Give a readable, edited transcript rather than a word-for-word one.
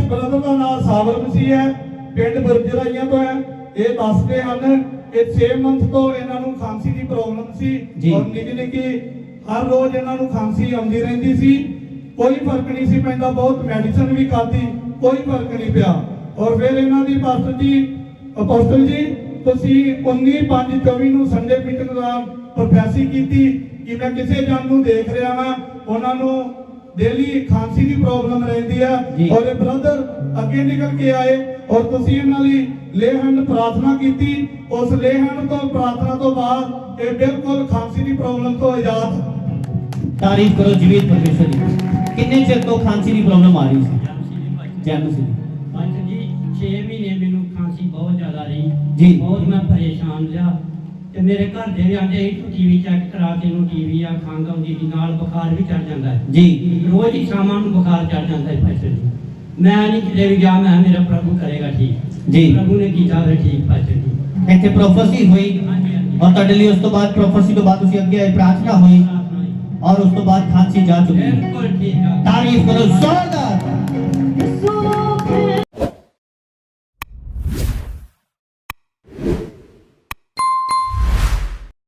Brother का नाम साबर मसीह है, पिंड बुरजराइयां तो है। ये दसते हैं कि 6 मंथ तो इन्हां नूं खांसी की प्रॉब्लम सी और निकी निकी हर रोज इन्हां नूं खांसी आउंदी रहिंदी सी, कोई फर्क नहीं सी पैंदा। बहुत मेडिसिन भी खाधी, कोई फर्क नहीं पिया। और फिर इन्हां दी अपोस्टल जी तुसीं 19/5/24 नूं संडे मीटिंग दौरान प्रोफेसी कीती कि मैं किसी जन नूं देख रहा हाँ उन्हां नूं डेली खांसी की प्रॉब्लम रहिंदी है और ये ब्रदर अगे निकल के आए और तुसीं इन्हां लई लेहंड प्रार्थना की। उस लेहंड तो प्रार्थना तो बाद ये बिल्कुल खांसी की प्रॉब्लम तो आजाद। तारीफ करो जीवित परमेश्वर जी। कितने चिर तो खांसी की प्रॉब्लम आ रही सी? जैम सी पास्टर जी 6 महीने मैनू खांसी बहुत ज्यादा रही जी, बहुत मैं परेशान रहा ते मेरे घर दे भी आंदे तू टीवी चेक करा, तेनू टीवी आ खंघ आउंदी दी नाल बुखार भी चढ़ जांदा है जी। रोज ही शामां नूं बुखार चढ़ जांदा है पास्टर जी। मैं नहीं किते भी गया, मैं मेरा प्रभु करेगा ठीक जी। प्रभु ने कीता है ठीक पास्टर जी। ਇੱਥੇ ਪ੍ਰੋਫੈਸੀ ਹੋਈ और ਤੁਹਾਡੇ ਲਈ ਉਸ ਤੋਂ ਬਾਅਦ ਪ੍ਰੋਫੈਸੀ ਤੋਂ ਬਾਅਦ ਤੁਸੀਂ ਅੱਗੇ ਆਏ, ਪ੍ਰਾਰਥਨਾ ਹੋਈ और उस तो बाद खांसी जा चुकी है। बिल्कुल ठीक है। तारीफ करो जोरदार।